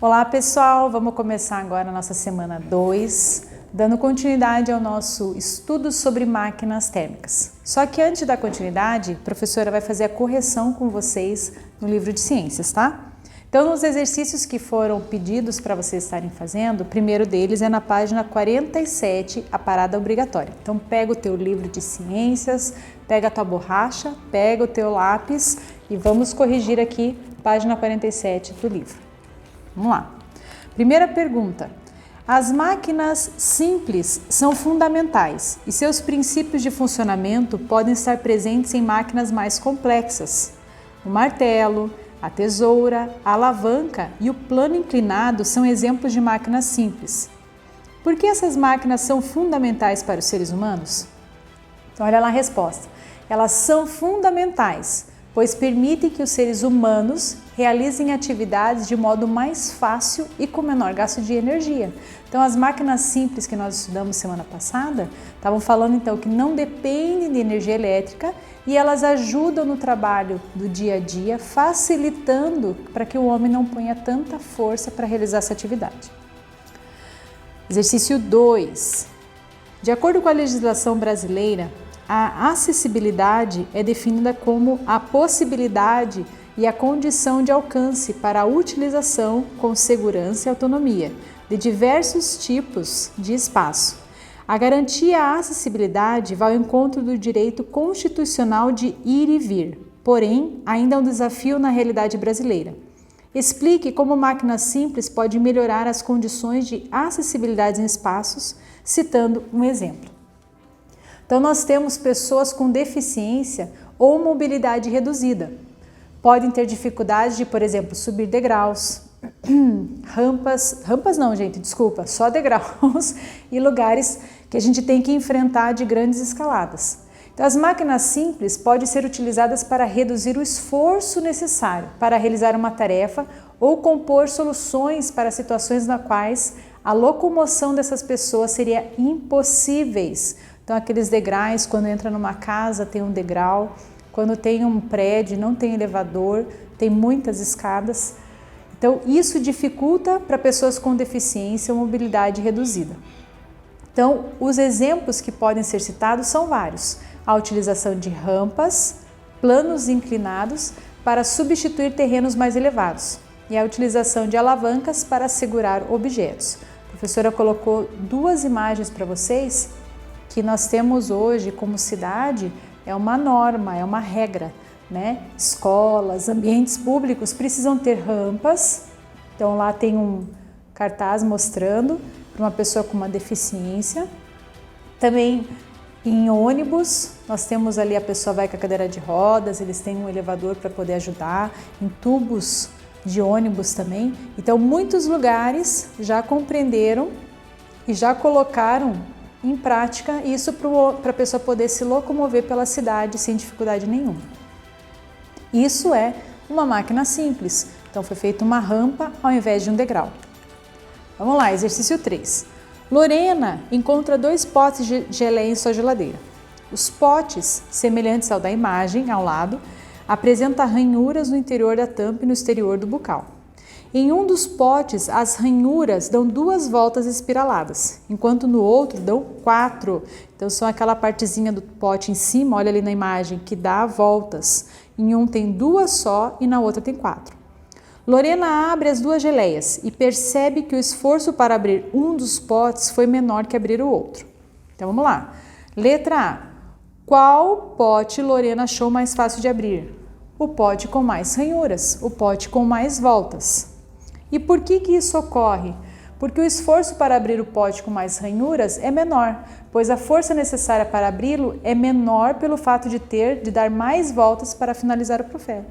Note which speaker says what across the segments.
Speaker 1: Olá pessoal, vamos começar agora a nossa semana 2, dando continuidade ao nosso estudo sobre máquinas térmicas. Só que antes da continuidade, a professora vai fazer a correção com vocês no livro de ciências, tá? Então, nos exercícios que foram pedidos para vocês estarem fazendo, o primeiro deles é na página 47, a parada obrigatória. Então, pega o teu livro de ciências, pega a tua borracha, pega o teu lápis e vamos corrigir aqui, página 47 do livro. Vamos lá. Primeira pergunta. As máquinas simples são fundamentais e seus princípios de funcionamento podem estar presentes em máquinas mais complexas. O martelo, a tesoura, a alavanca e o plano inclinado são exemplos de máquinas simples. Por que essas máquinas são fundamentais para os seres humanos? Então, olha lá a resposta. Elas são fundamentais, pois permitem que os seres humanos realizem atividades de modo mais fácil e com menor gasto de energia. Então, as máquinas simples que nós estudamos semana passada, estavam falando então que não dependem de energia elétrica e elas ajudam no trabalho do dia a dia, facilitando para que o homem não ponha tanta força para realizar essa atividade. Exercício 2. De acordo com a legislação brasileira, a acessibilidade é definida como a possibilidade e a condição de alcance para a utilização com segurança e autonomia de diversos tipos de espaço. A garantia à acessibilidade vai ao encontro do direito constitucional de ir e vir, porém, ainda é um desafio na realidade brasileira. Explique como máquina simples pode melhorar as condições de acessibilidade em espaços, citando um exemplo. Então, nós temos pessoas com deficiência ou mobilidade reduzida. Podem ter dificuldade de, por exemplo, subir degraus, rampas não, gente, desculpa, só degraus e lugares que a gente tem que enfrentar de grandes escaladas. Então, as máquinas simples podem ser utilizadas para reduzir o esforço necessário para realizar uma tarefa ou compor soluções para situações nas quais a locomoção dessas pessoas seria impossíveis. Então, aqueles degraus, quando entra numa casa tem um degrau, quando tem um prédio não tem elevador, tem muitas escadas. Então, isso dificulta para pessoas com deficiência ou mobilidade reduzida. Então, os exemplos que podem ser citados são vários. A utilização de rampas, planos inclinados para substituir terrenos mais elevados e a utilização de alavancas para segurar objetos. A professora colocou duas imagens para vocês que nós temos hoje como cidade, é uma norma, é uma regra, né? Escolas, ambientes públicos precisam ter rampas. Então lá tem um cartaz mostrando para uma pessoa com uma deficiência. Também em ônibus, nós temos ali a pessoa vai com a cadeira de rodas, eles têm um elevador para poder ajudar, em tubos de ônibus também. Então muitos lugares já compreenderam e já colocaram em prática isso para a pessoa poder se locomover pela cidade sem dificuldade nenhuma. Isso é uma máquina simples, então foi feita uma rampa ao invés de um degrau. Vamos lá, exercício 3. Lorena encontra 2 potes de geleia em sua geladeira. Os potes, semelhantes ao da imagem ao lado, apresentam ranhuras no interior da tampa e no exterior do bocal. Em um dos potes, as ranhuras dão 2 voltas espiraladas, enquanto no outro dão 4. Então, são aquela partezinha do pote em cima, olha ali na imagem, que dá voltas. Em um tem 2 só e na outra tem 4. Lorena abre as 2 geleias e percebe que o esforço para abrir um dos potes foi menor que abrir o outro. Então, vamos lá. Letra A. Qual pote Lorena achou mais fácil de abrir? O pote com mais ranhuras, o pote com mais voltas. E por que isso ocorre? Porque o esforço para abrir o pote com mais ranhuras é menor, pois a força necessária para abri-lo é menor pelo fato de dar mais voltas para finalizar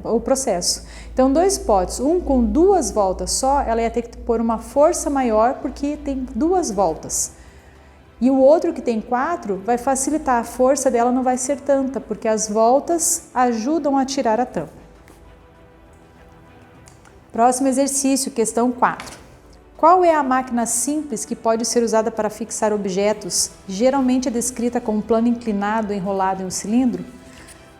Speaker 1: o processo. Então, 2 potes, um com 2 voltas só, ela ia ter que pôr uma força maior porque tem 2 voltas. E o outro que tem 4 vai facilitar, a força dela não vai ser tanta, porque as voltas ajudam a tirar a tampa. Próximo exercício, questão 4. Qual é a máquina simples que pode ser usada para fixar objetos? Geralmente é descrita com um plano inclinado enrolado em um cilindro.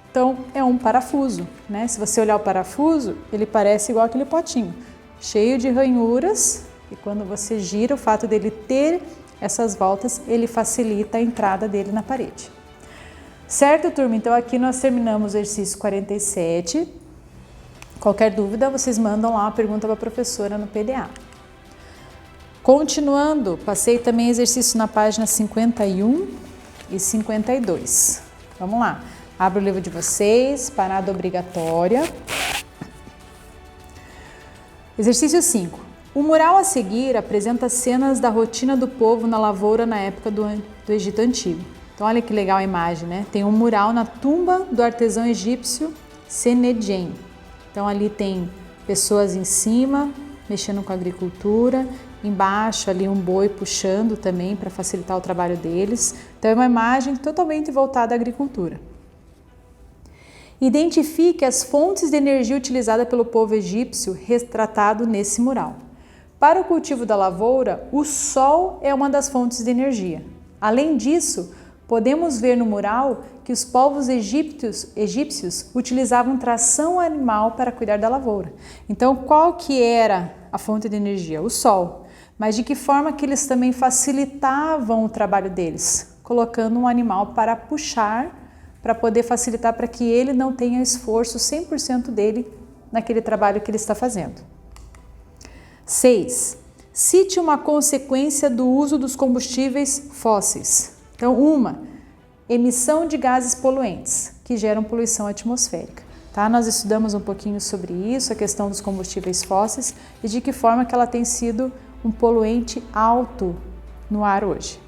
Speaker 1: Então, é um parafuso, né? Se você olhar o parafuso, ele parece igual aquele potinho. cheio de ranhuras, e quando você gira, o fato dele ter essas voltas, ele facilita a entrada dele na parede. Certo, turma? Então aqui nós terminamos o exercício 47. Qualquer dúvida, vocês mandam lá uma pergunta para a professora no PDA. Continuando, passei também exercício na página 51 e 52. Vamos lá. Abra o livro de vocês, parada obrigatória. Exercício 5. O mural a seguir apresenta cenas da rotina do povo na lavoura na época do Egito Antigo. Então olha que legal a imagem, né? Tem um mural na tumba do artesão egípcio Senedjem. Então ali tem pessoas em cima, mexendo com a agricultura, embaixo ali um boi puxando também para facilitar o trabalho deles. Então é uma imagem totalmente voltada à agricultura. Identifique as fontes de energia utilizada pelo povo egípcio retratado nesse mural. Para o cultivo da lavoura, o sol é uma das fontes de energia. Além disso, podemos ver no mural que os povos egípcios utilizavam tração animal para cuidar da lavoura. Então, qual que era a fonte de energia? O sol. Mas de que forma que eles também facilitavam o trabalho deles? Colocando um animal para puxar, para poder facilitar para que ele não tenha esforço 100% dele naquele trabalho que ele está fazendo. 6. Cite uma consequência do uso dos combustíveis fósseis. Então, emissão de gases poluentes, que geram poluição atmosférica. Tá? Nós estudamos um pouquinho sobre isso, a questão dos combustíveis fósseis e de que forma que ela tem sido um poluente alto no ar hoje.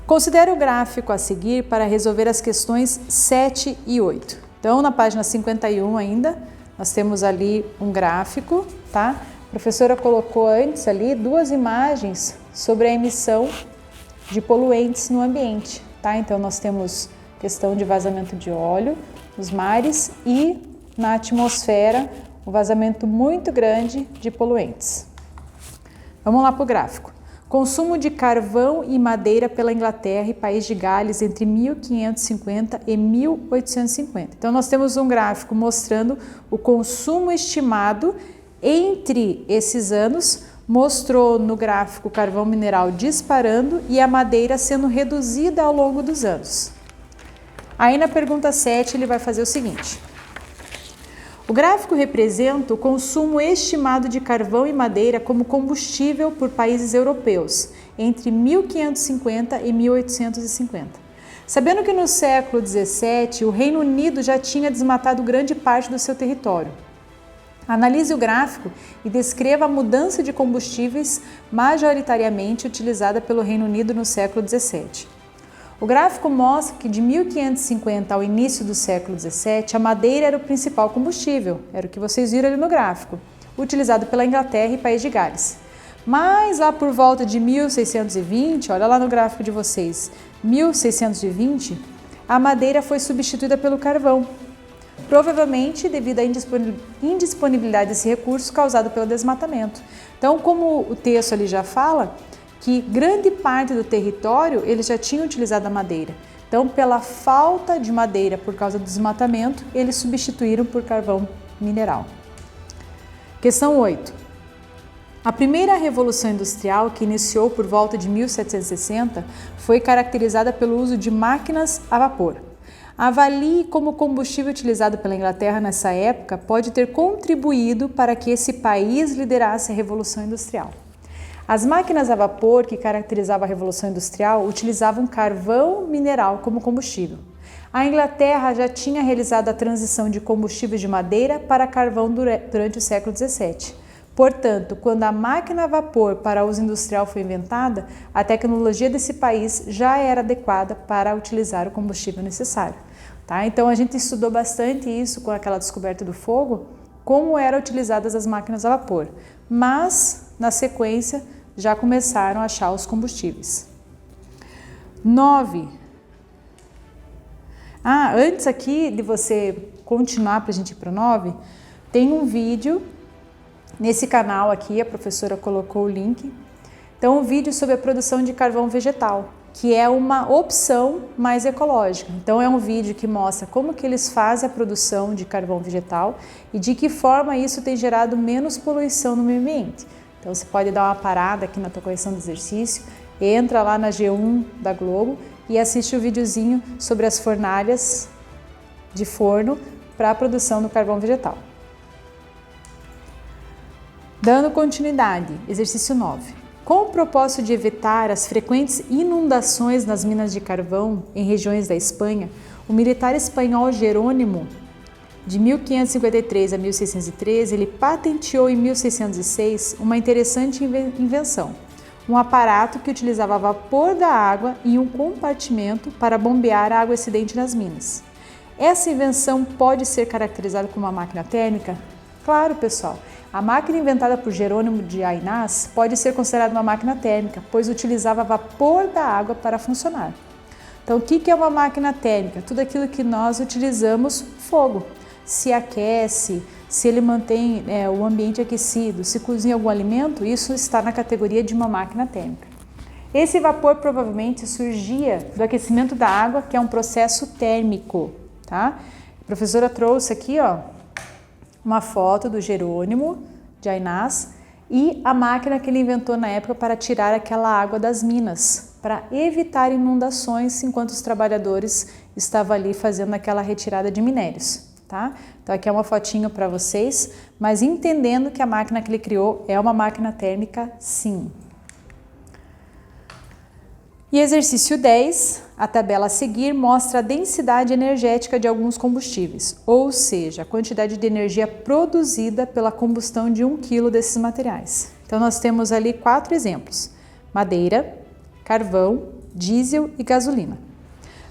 Speaker 1: Considere o gráfico a seguir para resolver as questões 7 e 8. Então, na página 51 ainda, nós temos ali um gráfico, tá? A professora colocou antes ali duas imagens sobre a emissão de poluentes no ambiente, tá? Então, nós temos questão de vazamento de óleo nos mares e na atmosfera um vazamento muito grande de poluentes. Vamos lá para o gráfico. Consumo de carvão e madeira pela Inglaterra e País de Gales entre 1550 e 1850. Então, nós temos um gráfico mostrando o consumo estimado entre esses anos, mostrou no gráfico o carvão mineral disparando e a madeira sendo reduzida ao longo dos anos. Aí na pergunta 7 ele vai fazer o seguinte. O gráfico representa o consumo estimado de carvão e madeira como combustível por países europeus entre 1550 e 1850. Sabendo que no século XVII o Reino Unido já tinha desmatado grande parte do seu território. Analise o gráfico e descreva a mudança de combustíveis majoritariamente utilizada pelo Reino Unido no século XVII. O gráfico mostra que de 1550 ao início do século XVII, a madeira era o principal combustível, era o que vocês viram ali no gráfico, utilizado pela Inglaterra e País de Gales. Mas lá por volta de 1620, olha lá no gráfico de vocês, 1620, a madeira foi substituída pelo carvão, provavelmente devido à indisponibilidade desse recurso causado pelo desmatamento. Então, como o texto ali já fala, que grande parte do território eles já tinham utilizado a madeira. Então, pela falta de madeira por causa do desmatamento, eles substituíram por carvão mineral. Questão 8. A primeira revolução industrial, que iniciou por volta de 1760, foi caracterizada pelo uso de máquinas a vapor. Avalie como o combustível utilizado pela Inglaterra nessa época pode ter contribuído para que esse país liderasse a Revolução Industrial. As máquinas a vapor que caracterizavam a Revolução Industrial utilizavam carvão mineral como combustível. A Inglaterra já tinha realizado a transição de combustível de madeira para carvão durante o século XVII. Portanto, quando a máquina a vapor para uso industrial foi inventada, a tecnologia desse país já era adequada para utilizar o combustível necessário. Tá? Então, a gente estudou bastante isso com aquela descoberta do fogo, como eram utilizadas as máquinas a vapor. Mas, na sequência, já começaram a achar os combustíveis. 9. Antes aqui de você continuar para a gente ir para o 9, tem um vídeo nesse canal aqui, a professora colocou o link. Então, um vídeo sobre a produção de carvão vegetal. que é uma opção mais ecológica. Então é um vídeo que mostra como que eles fazem a produção de carvão vegetal e de que forma isso tem gerado menos poluição no meio ambiente. Então você pode dar uma parada aqui na tua correção do exercício, entra lá na G1 da Globo e assiste o videozinho sobre as fornalhas de forno para a produção do carvão vegetal. Dando continuidade, exercício 9. Com o propósito de evitar as frequentes inundações nas minas de carvão em regiões da Espanha, o militar espanhol Jerônimo, de 1553 a 1613, ele patenteou em 1606 uma interessante invenção, um aparato que utilizava vapor da água em um compartimento para bombear a água excedente nas minas. Essa invenção pode ser caracterizada como uma máquina térmica? Claro, pessoal. A máquina inventada por Jerônimo de Aynás pode ser considerada uma máquina térmica, pois utilizava vapor da água para funcionar. Então, o que é uma máquina térmica? Tudo aquilo que nós utilizamos fogo. Se aquece, se ele mantém o ambiente aquecido, se cozinha algum alimento, isso está na categoria de uma máquina térmica. Esse vapor provavelmente surgia do aquecimento da água, que é um processo térmico, tá? A professora trouxe aqui, uma foto do Jerônimo de Aynás e a máquina que ele inventou na época para tirar aquela água das minas, para evitar inundações enquanto os trabalhadores estavam ali fazendo aquela retirada de minérios, tá? Então aqui é uma fotinho para vocês, mas entendendo que a máquina que ele criou é uma máquina térmica, sim. E exercício 10, a tabela a seguir mostra a densidade energética de alguns combustíveis, ou seja, a quantidade de energia produzida pela combustão de 1 kg desses materiais. Então nós temos ali 4 exemplos: madeira, carvão, diesel e gasolina.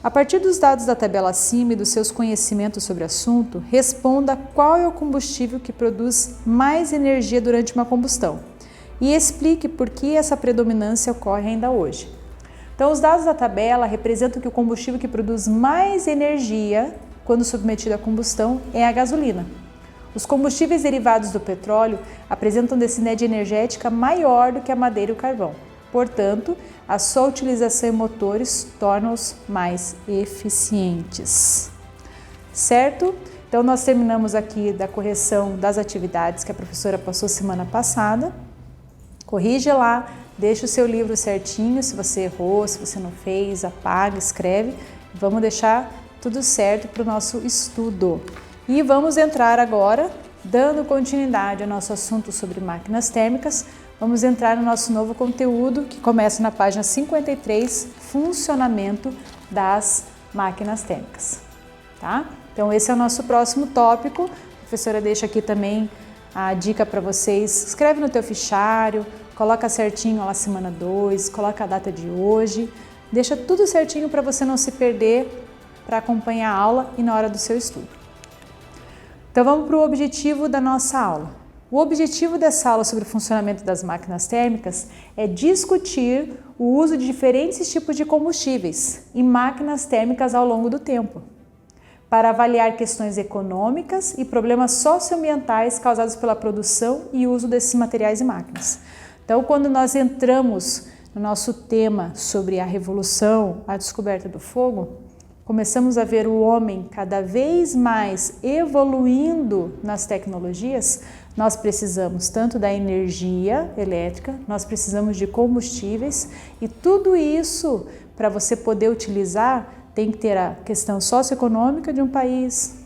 Speaker 1: A partir dos dados da tabela acima e dos seus conhecimentos sobre o assunto, responda qual é o combustível que produz mais energia durante uma combustão e explique por que essa predominância ocorre ainda hoje. Então, os dados da tabela representam que o combustível que produz mais energia quando submetido à combustão é a gasolina. Os combustíveis derivados do petróleo apresentam densidade energética maior do que a madeira e o carvão. Portanto, a sua utilização em motores torna-os mais eficientes. Certo? Então, nós terminamos aqui da correção das atividades que a professora passou semana passada. Corrige lá. Deixa o seu livro certinho, se você errou, se você não fez, apaga, escreve. Vamos deixar tudo certo para o nosso estudo. E vamos entrar agora, dando continuidade ao nosso assunto sobre máquinas térmicas, vamos entrar no nosso novo conteúdo, que começa na página 53, funcionamento das máquinas térmicas. Tá? Então esse é o nosso próximo tópico. A professora deixa aqui também a dica para vocês. Escreve no teu fichário, coloca certinho a semana 2, coloca a data de hoje, deixa tudo certinho para você não se perder para acompanhar a aula e na hora do seu estudo. Então vamos para o objetivo da nossa aula. O objetivo dessa aula sobre o funcionamento das máquinas térmicas é discutir o uso de diferentes tipos de combustíveis em máquinas térmicas ao longo do tempo, para avaliar questões econômicas e problemas socioambientais causados pela produção e uso desses materiais e máquinas. Então, quando nós entramos no nosso tema sobre a revolução, a descoberta do fogo, começamos a ver o homem cada vez mais evoluindo nas tecnologias. Nós precisamos tanto da energia elétrica, nós precisamos de combustíveis e tudo isso, para você poder utilizar, tem que ter a questão socioeconômica de um país,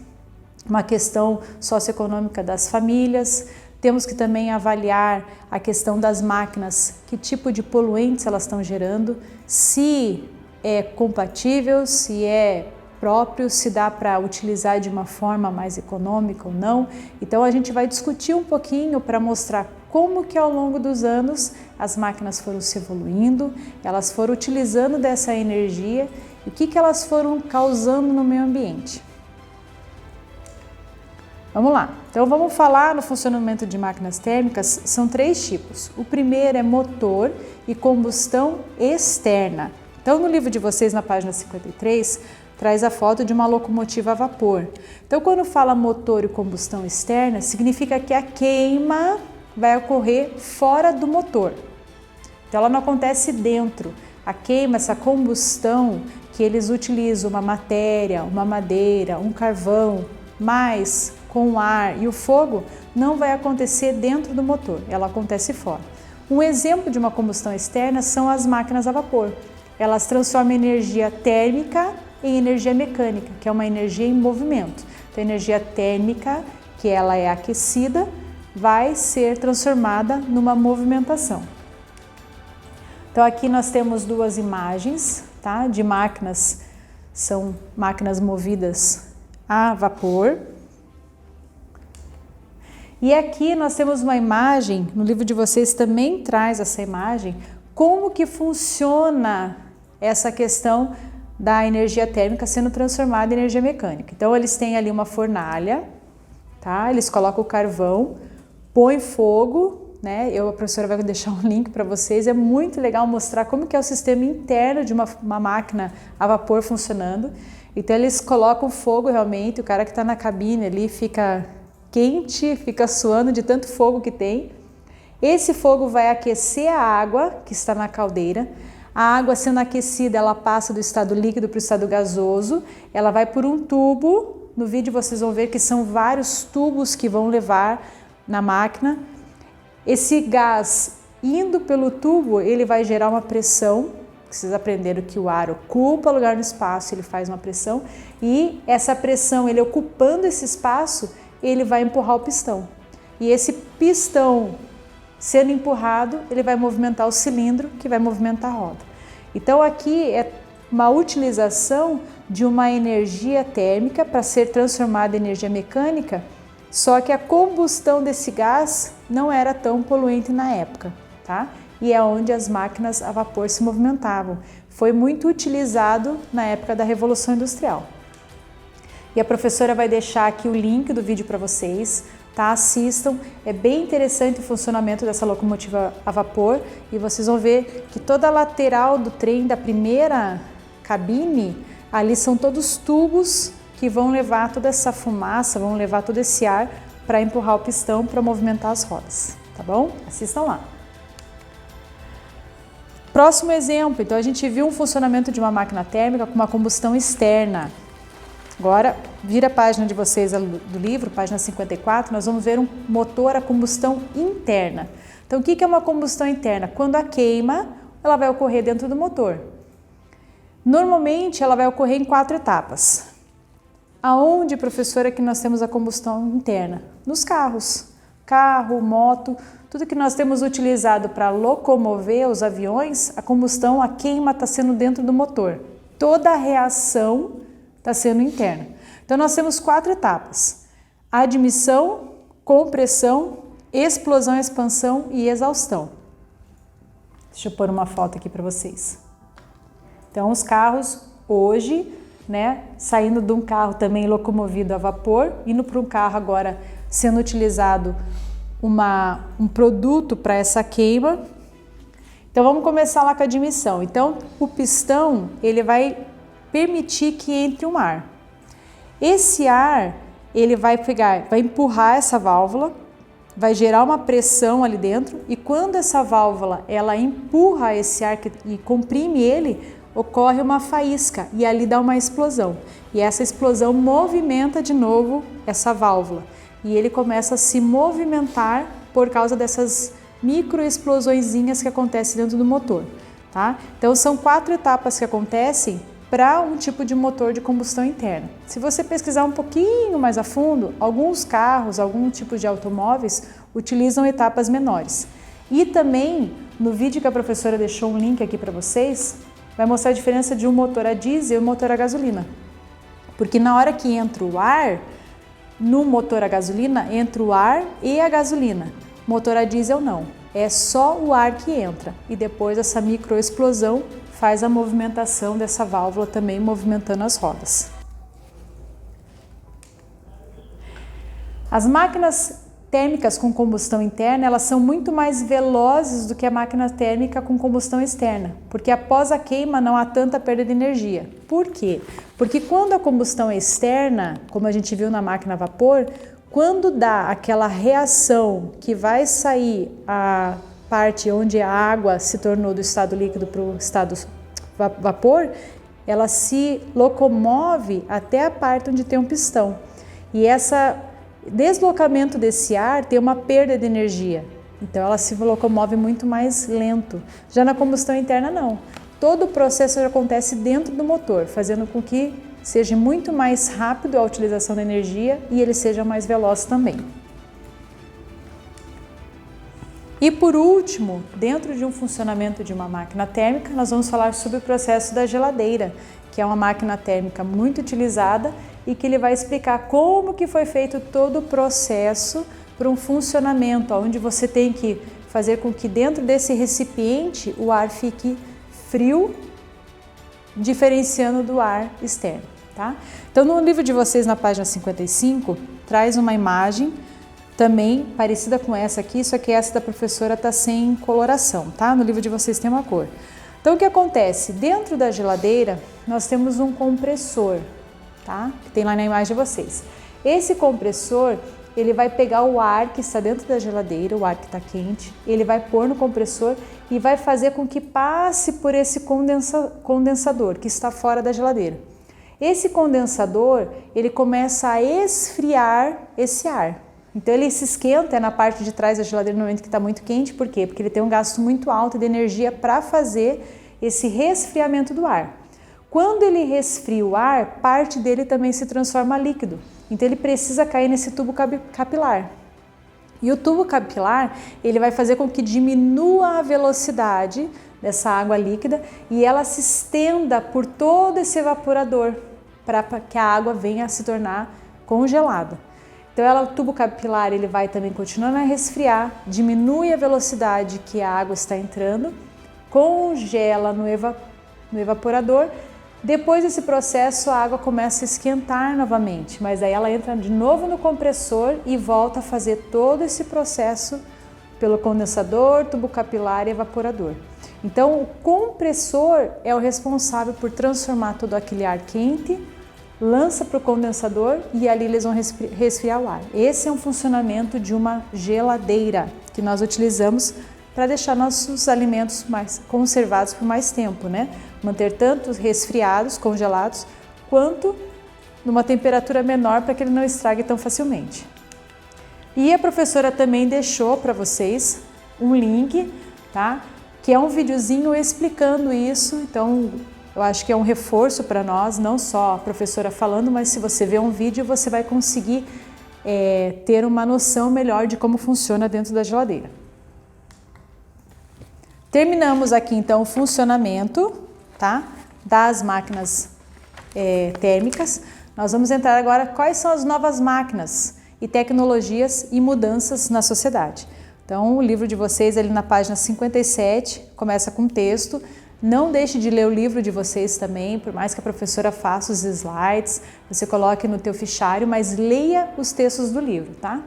Speaker 1: uma questão socioeconômica das famílias. Temos que também avaliar a questão das máquinas, que tipo de poluentes elas estão gerando, se é compatível, se é próprio, se dá para utilizar de uma forma mais econômica ou não. Então a gente vai discutir um pouquinho para mostrar como que ao longo dos anos as máquinas foram se evoluindo, elas foram utilizando dessa energia e o que elas foram causando no meio ambiente. Vamos lá, então vamos falar no funcionamento de máquinas térmicas, são 3 tipos. O primeiro é motor e combustão externa. Então no livro de vocês, na página 53, traz a foto de uma locomotiva a vapor. Então quando fala motor e combustão externa, significa que a queima vai ocorrer fora do motor. Então ela não acontece dentro, a queima, essa combustão que eles utilizam uma matéria, uma madeira, um carvão, mas com o ar e o fogo, não vai acontecer dentro do motor, ela acontece fora. Um exemplo de uma combustão externa são as máquinas a vapor. Elas transformam energia térmica em energia mecânica, que é uma energia em movimento. Então, a energia térmica, que ela é aquecida, vai ser transformada numa movimentação. Então, aqui nós temos duas imagens, tá, de máquinas, são máquinas movidas a vapor. E aqui nós temos uma imagem, no livro de vocês também traz essa imagem, como que funciona essa questão da energia térmica sendo transformada em energia mecânica. Então, eles têm ali uma fornalha, tá? Eles colocam o carvão, põem fogo, né? A professora vai deixar um link para vocês. É muito legal mostrar como que é o sistema interno de uma máquina a vapor funcionando. Então, eles colocam fogo realmente, o cara que está na cabine ali fica quente, fica suando de tanto fogo que tem. Esse fogo vai aquecer a água que está na caldeira. A água sendo aquecida, ela passa do estado líquido para o estado gasoso, ela vai por um tubo, no vídeo vocês vão ver que são vários tubos que vão levar na máquina. Esse gás indo pelo tubo, ele vai gerar uma pressão, vocês aprenderam que o ar ocupa lugar no espaço, ele faz uma pressão, e essa pressão, ele ocupando esse espaço, ele vai empurrar o pistão. E esse pistão sendo empurrado, ele vai movimentar o cilindro, que vai movimentar a roda. Então aqui é uma utilização de uma energia térmica para ser transformada em energia mecânica, só que a combustão desse gás não era tão poluente na época, tá? E é onde as máquinas a vapor se movimentavam. Foi muito utilizado na época da Revolução Industrial. E a professora vai deixar aqui o link do vídeo para vocês, tá? Assistam, é bem interessante o funcionamento dessa locomotiva a vapor e vocês vão ver que toda a lateral do trem da primeira cabine, ali são todos tubos que vão levar toda essa fumaça, vão levar todo esse ar para empurrar o pistão, para movimentar as rodas, tá bom? Assistam lá. Próximo exemplo, então a gente viu um funcionamento de uma máquina térmica com uma combustão externa. Agora, vira a página de vocês do livro, página 54, nós vamos ver um motor a combustão interna. Então, o que é uma combustão interna? Quando a queima, ela vai ocorrer dentro do motor. Normalmente, ela vai ocorrer em 4 etapas. Aonde, professora, que nós temos a combustão interna? Nos carros. Carro, moto, tudo que nós temos utilizado para locomover os aviões, a combustão, a queima está sendo dentro do motor. Toda a reação está sendo interna. Então, nós temos 4 etapas: admissão, compressão, explosão, expansão e exaustão. Deixa eu pôr uma foto aqui para vocês. Então, os carros hoje, né, saindo de um carro também locomovido a vapor, indo para um carro agora sendo utilizado um produto para essa queima. Então, vamos começar lá com a admissão. Então, o pistão, ele vai permitir que entre um ar. Esse ar, ele vai empurrar essa válvula, vai gerar uma pressão ali dentro e quando essa válvula, ela empurra esse ar e comprime ele, ocorre uma faísca e ali dá uma explosão. E essa explosão movimenta de novo essa válvula e ele começa a se movimentar por causa dessas microexplosõezinhas que acontecem dentro do motor, tá? Então, são 4 etapas que acontecem para um tipo de motor de combustão interna. Se você pesquisar um pouquinho mais a fundo, alguns carros, algum tipo de automóveis utilizam etapas menores. E também, no vídeo que a professora deixou um link aqui para vocês, vai mostrar a diferença de um motor a diesel e um motor a gasolina. Porque na hora que entra o ar, no motor a gasolina, entra o ar e a gasolina. Motor a diesel não, é só o ar que entra e depois essa microexplosão faz a movimentação dessa válvula também movimentando as rodas. As máquinas térmicas com combustão interna, elas são muito mais velozes do que a máquina térmica com combustão externa, porque após a queima não há tanta perda de energia. Por quê? Porque quando a combustão é externa, como a gente viu na máquina a vapor, quando dá aquela reação que vai sair a parte onde a água se tornou do estado líquido para o estado vapor, ela se locomove até a parte onde tem um pistão. E esse deslocamento desse ar tem uma perda de energia. Então ela se locomove muito mais lento. Já na combustão interna não. Todo o processo acontece dentro do motor, fazendo com que seja muito mais rápido a utilização da energia e ele seja mais veloz também. E por último, dentro de um funcionamento de uma máquina térmica, nós vamos falar sobre o processo da geladeira, que é uma máquina térmica muito utilizada e que ele vai explicar como que foi feito todo o processo para um funcionamento, onde você tem que fazer com que dentro desse recipiente o ar fique frio, diferenciando do ar externo, tá? Então no livro de vocês, na página 55, traz uma imagem também parecida com essa aqui, só que essa da professora está sem coloração, tá? No livro de vocês tem uma cor. Então o que acontece? Dentro da geladeira nós temos um compressor, tá? Que tem lá na imagem de vocês. Esse compressor, ele vai pegar o ar que está dentro da geladeira, o ar que está quente, ele vai pôr no compressor e vai fazer com que passe por esse condensador que está fora da geladeira. Esse condensador, ele começa a esfriar esse ar. Então ele se esquenta na parte de trás da geladeira no momento que está muito quente. Por quê? Porque ele tem um gasto muito alto de energia para fazer esse resfriamento do ar. Quando ele resfria o ar, parte dele também se transforma em líquido. Então ele precisa cair nesse tubo capilar. E o tubo capilar, ele vai fazer com que diminua a velocidade dessa água líquida e ela se estenda por todo esse evaporador para que a água venha a se tornar congelada. Então o tubo capilar ele vai também continuando a resfriar, diminui a velocidade que a água está entrando, congela no evaporador. Depois desse processo a água começa a esquentar novamente, mas aí ela entra de novo no compressor e volta a fazer todo esse processo pelo condensador, tubo capilar e evaporador. Então o compressor é o responsável por transformar todo aquele ar quente, lança para o condensador e ali eles vão resfriar o ar. Esse é um funcionamento de uma geladeira que nós utilizamos para deixar nossos alimentos mais conservados por mais tempo, né? Manter tanto resfriados, congelados, quanto numa temperatura menor para que ele não estrague tão facilmente. E a professora também deixou para vocês um link, tá? Que é um videozinho explicando isso, então eu acho que é um reforço para nós, não só a professora falando, mas se você ver um vídeo, você vai conseguir ter uma noção melhor de como funciona dentro da geladeira. Terminamos aqui então o funcionamento, tá, das máquinas térmicas. Nós vamos entrar agora quais são as novas máquinas e tecnologias e mudanças na sociedade. Então o livro de vocês ali na página 57 começa com texto. Não deixe de ler o livro de vocês também, por mais que a professora faça os slides, você coloque no teu fichário, mas leia os textos do livro, tá?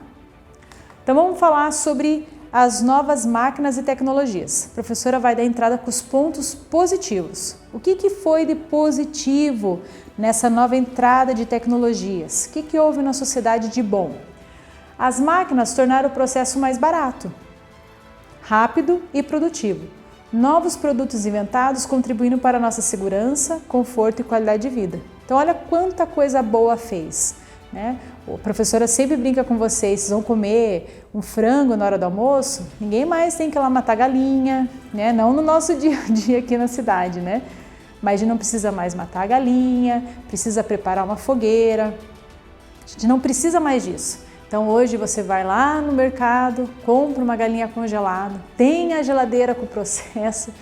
Speaker 1: Então vamos falar sobre as novas máquinas e tecnologias. A professora vai dar entrada com os pontos positivos. O que foi de positivo nessa nova entrada de tecnologias? O que houve na sociedade de bom? As máquinas tornaram o processo mais barato, rápido e produtivo. Novos produtos inventados contribuindo para a nossa segurança, conforto e qualidade de vida. Então olha quanta coisa boa fez, né? A professora sempre brinca com vocês vão comer um frango na hora do almoço, ninguém mais tem que ir lá matar galinha, né? Não no nosso dia a dia aqui na cidade, né? Mas a gente não precisa mais matar a galinha, precisa preparar uma fogueira, a gente não precisa mais disso. Então hoje você vai lá no mercado, compra uma galinha congelada, tem a geladeira com o processo,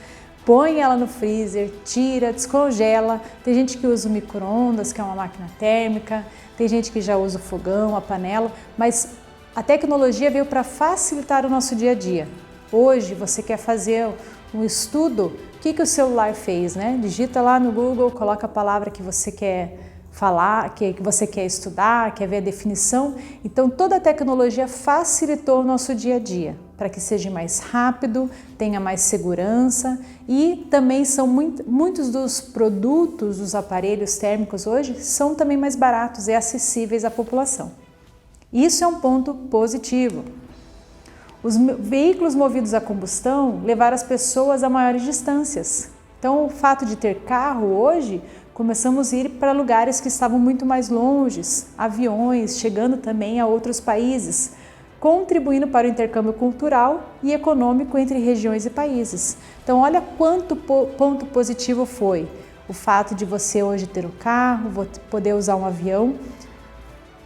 Speaker 1: põe ela no freezer, tira, descongela. Tem gente que usa o micro-ondas, que é uma máquina térmica, tem gente que já usa o fogão, a panela, mas a tecnologia veio para facilitar o nosso dia a dia. Hoje você quer fazer um estudo, o que o celular fez, né? Digita lá no Google, coloca a palavra que você quer falar, que você quer estudar, quer ver a definição. Então toda a tecnologia facilitou o nosso dia a dia, para que seja mais rápido, tenha mais segurança e também são muitos dos produtos, dos aparelhos térmicos hoje, são também mais baratos e acessíveis à população. Isso é um ponto positivo. Os veículos movidos a combustão levaram as pessoas a maiores distâncias. Então, o fato de ter carro hoje, começamos a ir para lugares que estavam muito mais longes, aviões, chegando também a outros países, contribuindo para o intercâmbio cultural e econômico entre regiões e países. Então, olha quanto ponto positivo foi o fato de você hoje ter um carro, poder usar um avião,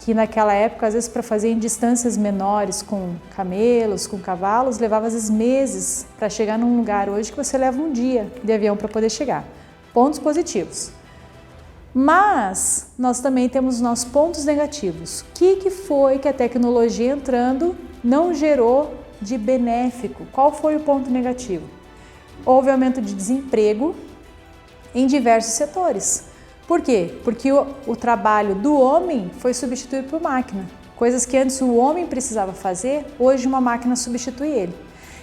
Speaker 1: que naquela época, às vezes, para fazer em distâncias menores com camelos, com cavalos, levava às vezes meses para chegar num lugar hoje que você leva um dia de avião para poder chegar. Pontos positivos. Mas nós também temos os nossos pontos negativos. O que foi que a tecnologia entrando não gerou de benéfico? Qual foi o ponto negativo? Houve aumento de desemprego em diversos setores. Por quê? Porque o trabalho do homem foi substituído por máquina. Coisas que antes o homem precisava fazer, hoje uma máquina substitui ele.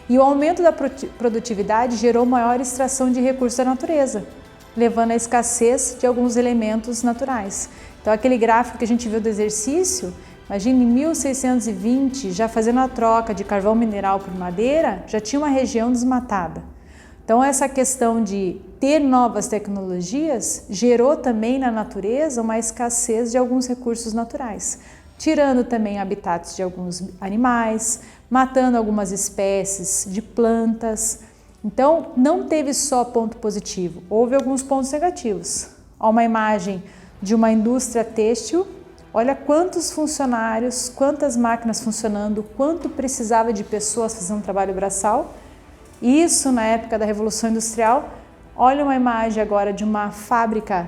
Speaker 1: E o aumento da produtividade gerou maior extração de recursos da natureza, levando à escassez de alguns elementos naturais. Então, aquele gráfico que a gente viu do exercício, imagine em 1620, já fazendo a troca de carvão mineral por madeira, já tinha uma região desmatada. Então, essa questão de ter novas tecnologias gerou também na natureza uma escassez de alguns recursos naturais, tirando também habitats de alguns animais, matando algumas espécies de plantas. Então, não teve só ponto positivo, houve alguns pontos negativos. Há uma imagem de uma indústria têxtil, olha quantos funcionários, quantas máquinas funcionando, quanto precisava de pessoas fazendo um trabalho braçal. Isso na época da Revolução Industrial. Olha uma imagem agora de uma fábrica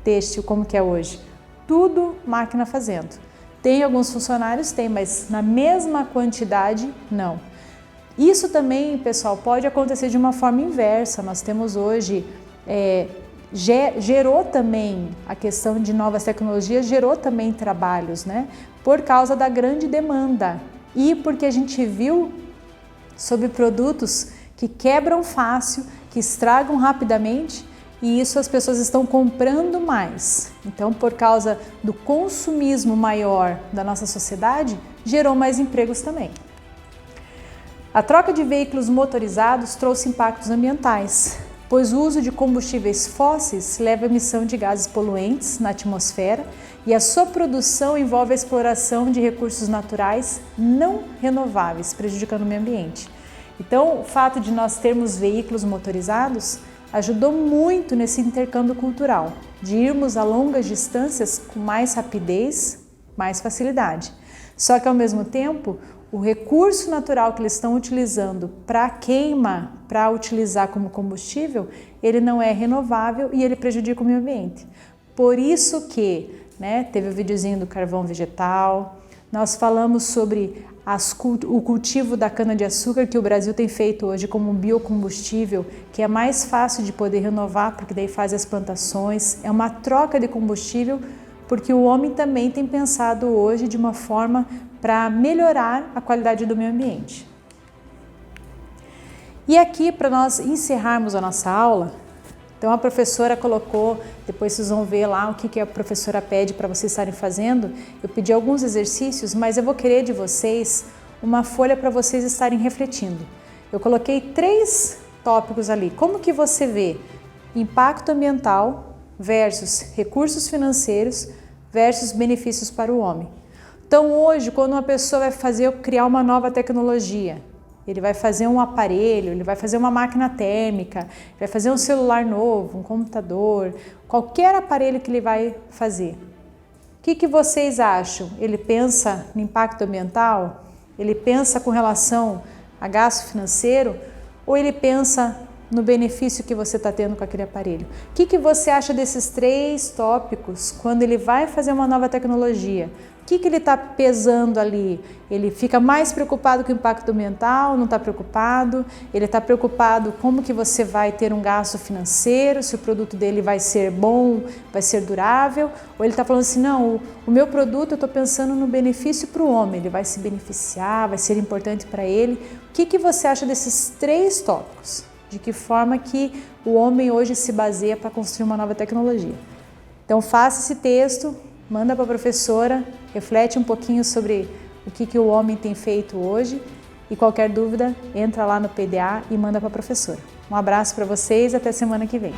Speaker 1: têxtil como que é hoje. Tudo máquina fazendo. Tem alguns funcionários? Tem, mas na mesma quantidade, não. Isso também, pessoal, pode acontecer de uma forma inversa. Nós temos hoje, gerou também a questão de novas tecnologias, gerou também trabalhos, né? Por causa da grande demanda e porque a gente viu sobre produtos que quebram fácil, que estragam rapidamente e isso as pessoas estão comprando mais. Então, por causa do consumismo maior da nossa sociedade, gerou mais empregos também. A troca de veículos motorizados trouxe impactos ambientais, pois o uso de combustíveis fósseis leva à emissão de gases poluentes na atmosfera e a sua produção envolve a exploração de recursos naturais não renováveis, prejudicando o meio ambiente. Então, o fato de nós termos veículos motorizados ajudou muito nesse intercâmbio cultural, de irmos a longas distâncias com mais rapidez, mais facilidade. Só que, ao mesmo tempo, o recurso natural que eles estão utilizando para queima, para utilizar como combustível, ele não é renovável e ele prejudica o meio ambiente. Por isso que, teve o videozinho do carvão vegetal, nós falamos sobre o cultivo da cana-de-açúcar que o Brasil tem feito hoje como um biocombustível, que é mais fácil de poder renovar, porque daí faz as plantações, é uma troca de combustível, porque o homem também tem pensado hoje de uma forma para melhorar a qualidade do meio ambiente. E aqui, para nós encerrarmos a nossa aula, então a professora colocou, depois vocês vão ver lá o que a professora pede para vocês estarem fazendo. Eu pedi alguns exercícios, mas eu vou querer de vocês uma folha para vocês estarem refletindo. Eu coloquei 3 tópicos ali. Como que você vê impacto ambiental versus recursos financeiros versus benefícios para o homem? Então hoje, quando uma pessoa vai criar uma nova tecnologia, ele vai fazer um aparelho, ele vai fazer uma máquina térmica, vai fazer um celular novo, um computador, qualquer aparelho que ele vai fazer. O que vocês acham? Ele pensa no impacto ambiental? Ele pensa com relação a gasto financeiro? Ou ele pensa no benefício que você está tendo com aquele aparelho? O que você acha desses 3 tópicos quando ele vai fazer uma nova tecnologia? O que ele está pesando ali? Ele fica mais preocupado com o impacto ambiental, não está preocupado? Ele está preocupado como que você vai ter um gasto financeiro, se o produto dele vai ser bom, vai ser durável? Ou ele está falando assim, não, o meu produto eu estou pensando no benefício para o homem, ele vai se beneficiar, vai ser importante para ele. O que você acha desses 3 tópicos? De que forma que o homem hoje se baseia para construir uma nova tecnologia? Então faça esse texto, manda para a professora, reflete um pouquinho sobre o que o homem tem feito hoje E qualquer dúvida, entra lá no PDA e manda para a professora. Um abraço para vocês, até semana que vem.